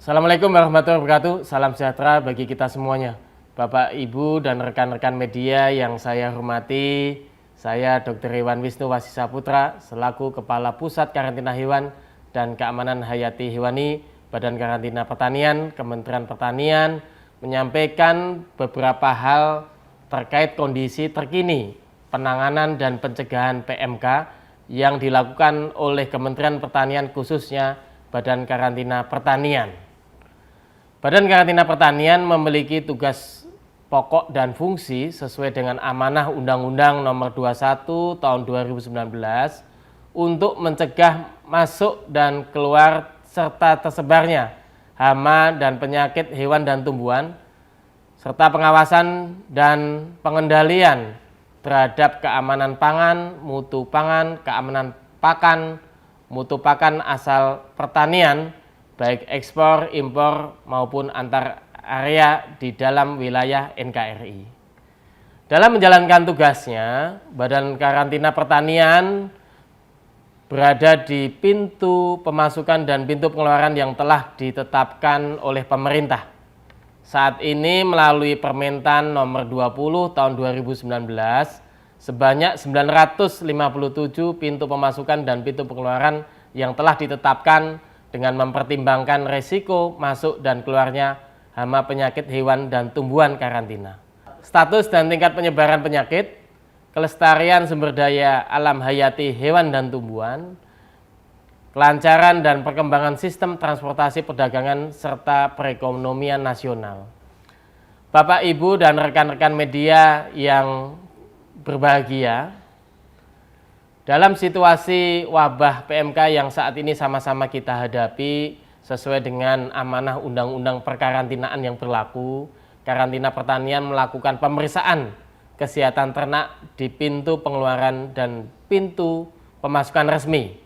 Assalamualaikum warahmatullahi wabarakatuh. Salam sejahtera bagi kita semuanya. Bapak, Ibu, dan rekan-rekan media yang saya hormati, saya Dr. Hewan Wisnu Wasisaputra selaku Kepala Pusat Karantina Hewan dan Keamanan Hayati Hewani Badan Karantina Pertanian, Kementerian Pertanian menyampaikan beberapa hal terkait kondisi terkini penanganan dan pencegahan PMK yang dilakukan oleh Kementerian Pertanian khususnya Badan Karantina Pertanian. Badan Karantina Pertanian memiliki tugas pokok dan fungsi sesuai dengan amanah Undang-Undang Nomor 21 Tahun 2019 untuk mencegah masuk dan keluar serta tersebarnya hama dan penyakit hewan dan tumbuhan, serta pengawasan dan pengendalian terhadap keamanan pangan, mutu pangan, keamanan pakan, mutu pakan asal pertanian, baik ekspor, impor maupun antar area di dalam wilayah NKRI. Dalam menjalankan tugasnya, Badan Karantina Pertanian berada di pintu pemasukan dan pintu pengeluaran yang telah ditetapkan oleh pemerintah. Saat ini melalui Permentan Nomor 20 Tahun 2019, sebanyak 957 pintu pemasukan dan pintu pengeluaran yang telah ditetapkan dengan mempertimbangkan resiko masuk dan keluarnya hama penyakit hewan dan tumbuhan karantina. Status dan tingkat penyebaran penyakit, kelestarian sumber daya alam hayati hewan dan tumbuhan, kelancaran dan perkembangan sistem transportasi perdagangan serta perekonomian nasional. Bapak, Ibu, dan rekan-rekan media yang berbahagia, dalam situasi wabah PMK yang saat ini sama-sama kita hadapi sesuai dengan amanah Undang-Undang Perkarantinaan yang berlaku, Karantina Pertanian melakukan pemeriksaan kesehatan ternak di pintu pengeluaran dan pintu pemasukan resmi.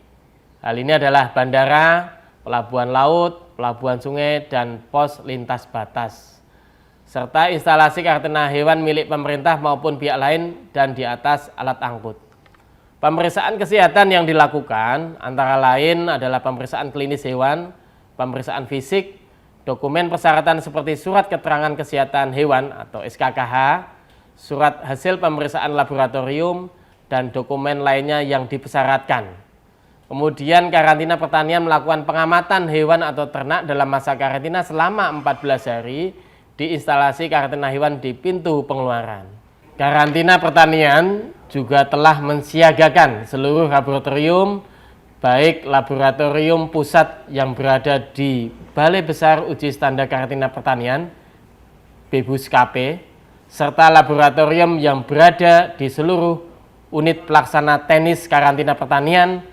Hal ini adalah bandara, pelabuhan laut, pelabuhan sungai, dan pos lintas batas, serta instalasi karantina hewan milik pemerintah maupun pihak lain dan di atas alat angkut. Pemeriksaan kesehatan yang dilakukan antara lain adalah pemeriksaan klinis hewan, pemeriksaan fisik, dokumen persyaratan seperti surat keterangan kesehatan hewan atau SKKH, surat hasil pemeriksaan laboratorium, dan dokumen lainnya yang dipersyaratkan. Kemudian Karantina Pertanian melakukan pengamatan hewan atau ternak dalam masa karantina selama 14 hari di instalasi karantina hewan di pintu pengeluaran. Karantina Pertanian juga telah mensiagakan seluruh laboratorium, baik laboratorium pusat yang berada di Balai Besar Uji Standar Karantina Pertanian, BBUSKP, serta laboratorium yang berada di seluruh unit pelaksana teknis karantina pertanian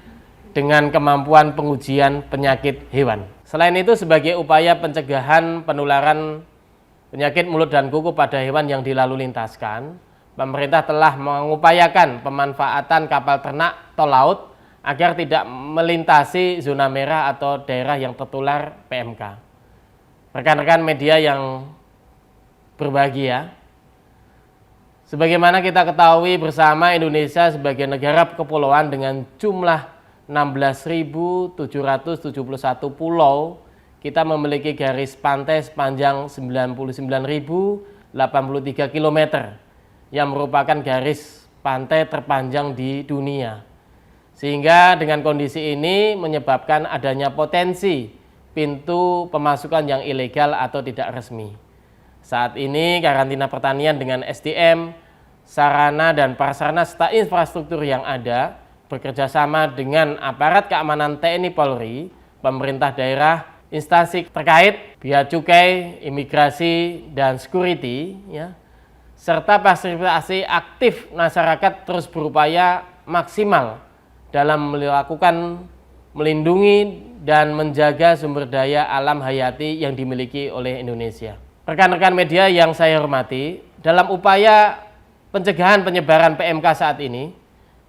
dengan kemampuan pengujian penyakit hewan. Selain itu, sebagai upaya pencegahan penularan penyakit mulut dan kuku pada hewan yang dilalu lintaskan, pemerintah telah mengupayakan pemanfaatan kapal ternak tol laut agar tidak melintasi zona merah atau daerah yang tertular PMK. Rekan-rekan media yang berbahagia, sebagaimana kita ketahui bersama, Indonesia sebagai negara kepulauan dengan jumlah 16.771 pulau, kita memiliki garis pantai sepanjang 99.083 km yang merupakan garis pantai terpanjang di dunia. Sehingga dengan kondisi ini menyebabkan adanya potensi pintu pemasukan yang ilegal atau tidak resmi. Saat ini Karantina Pertanian dengan SDM, sarana dan prasarana serta infrastruktur yang ada bekerjasama dengan aparat keamanan TNI Polri, pemerintah daerah, instansi terkait, bea cukai, imigrasi, dan security, serta partisipasi aktif masyarakat terus berupaya maksimal dalam melakukan melindungi dan menjaga sumber daya alam hayati yang dimiliki oleh Indonesia. Rekan-rekan media yang saya hormati, dalam upaya pencegahan penyebaran PMK saat ini,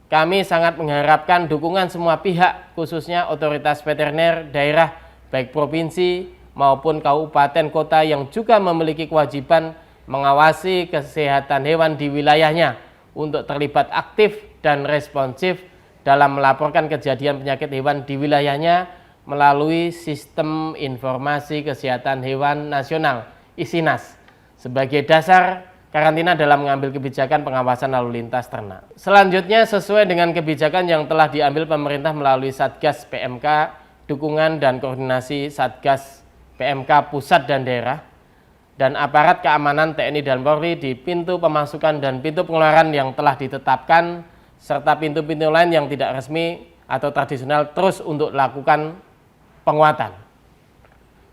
kami sangat mengharapkan dukungan semua pihak, khususnya otoritas veteriner daerah, baik provinsi maupun kabupaten kota yang juga memiliki kewajiban mengawasi kesehatan hewan di wilayahnya untuk terlibat aktif dan responsif dalam melaporkan kejadian penyakit hewan di wilayahnya melalui Sistem Informasi Kesehatan Hewan Nasional (ISINAS) sebagai dasar karantina dalam mengambil kebijakan pengawasan lalu lintas ternak. Selanjutnya, sesuai dengan kebijakan yang telah diambil pemerintah melalui Satgas PMK, dukungan dan koordinasi Satgas PMK pusat dan daerah, dan aparat keamanan TNI dan Polri di pintu pemasukan dan pintu pengeluaran yang telah ditetapkan, serta pintu-pintu lain yang tidak resmi atau tradisional terus untuk lakukan penguatan.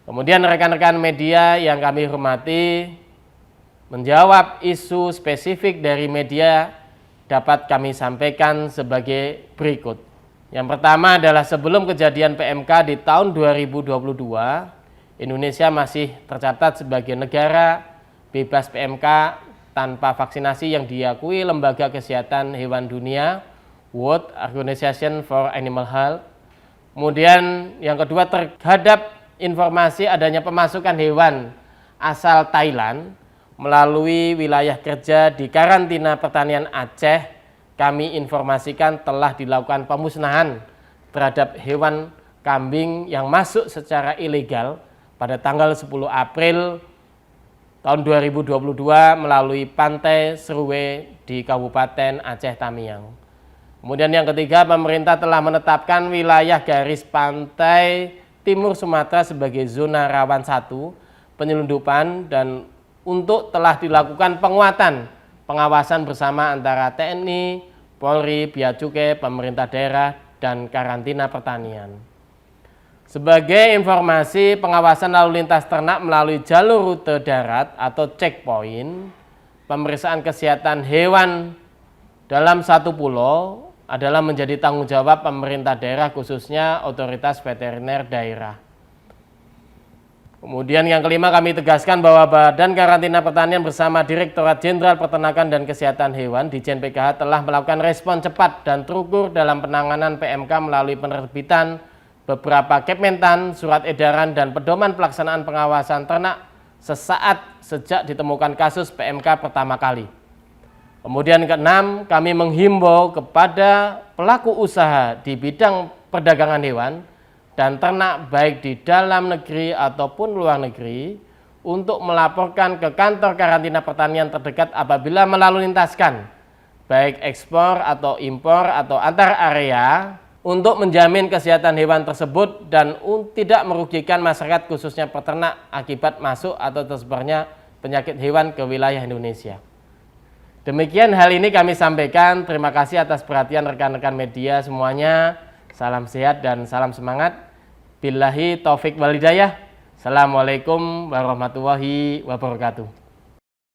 Kemudian rekan-rekan media yang kami hormati, menjawab isu spesifik dari media dapat kami sampaikan sebagai berikut. Yang pertama adalah sebelum kejadian PMK di tahun 2022, Indonesia masih tercatat sebagai negara bebas PMK tanpa vaksinasi yang diakui Lembaga Kesehatan Hewan Dunia, World Organization for Animal Health. Kemudian yang kedua, terhadap informasi adanya pemasukan hewan asal Thailand melalui wilayah kerja di karantina pertanian Aceh, kami informasikan telah dilakukan pemusnahan terhadap hewan kambing yang masuk secara ilegal pada tanggal 10 April tahun 2022 melalui Pantai Seruwe di Kabupaten Aceh Tamiang. Kemudian yang ketiga, pemerintah telah menetapkan wilayah garis pantai Timur Sumatera sebagai zona rawan 1 penyelundupan, dan untuk telah dilakukan penguatan pengawasan bersama antara TNI, Polri, Bea Cukai, pemerintah daerah, dan karantina pertanian. Sebagai informasi, pengawasan lalu lintas ternak melalui jalur rute darat atau checkpoint, pemeriksaan kesehatan hewan dalam satu pulau adalah menjadi tanggung jawab pemerintah daerah, khususnya otoritas veteriner daerah. Kemudian yang kelima, kami tegaskan bahwa Badan Karantina Pertanian bersama Direktorat Jenderal Peternakan dan Kesehatan Hewan Ditjen PKH telah melakukan respon cepat dan terukur dalam penanganan PMK melalui penerbitan beberapa Kementan, surat edaran, dan pedoman pelaksanaan pengawasan ternak sesaat sejak ditemukan kasus PMK pertama kali. Kemudian keenam, kami menghimbau kepada pelaku usaha di bidang perdagangan hewan dan ternak baik di dalam negeri ataupun luar negeri untuk melaporkan ke kantor karantina pertanian terdekat apabila melalu lintaskan baik ekspor atau impor atau antar area, untuk menjamin kesehatan hewan tersebut dan tidak merugikan masyarakat khususnya peternak akibat masuk atau tersebarnya penyakit hewan ke wilayah Indonesia. Demikian hal ini kami sampaikan. Terima kasih atas perhatian rekan-rekan media semuanya. Salam sehat dan salam semangat. Billahi taufik wal hidayah. Assalamualaikum warahmatullahi wabarakatuh.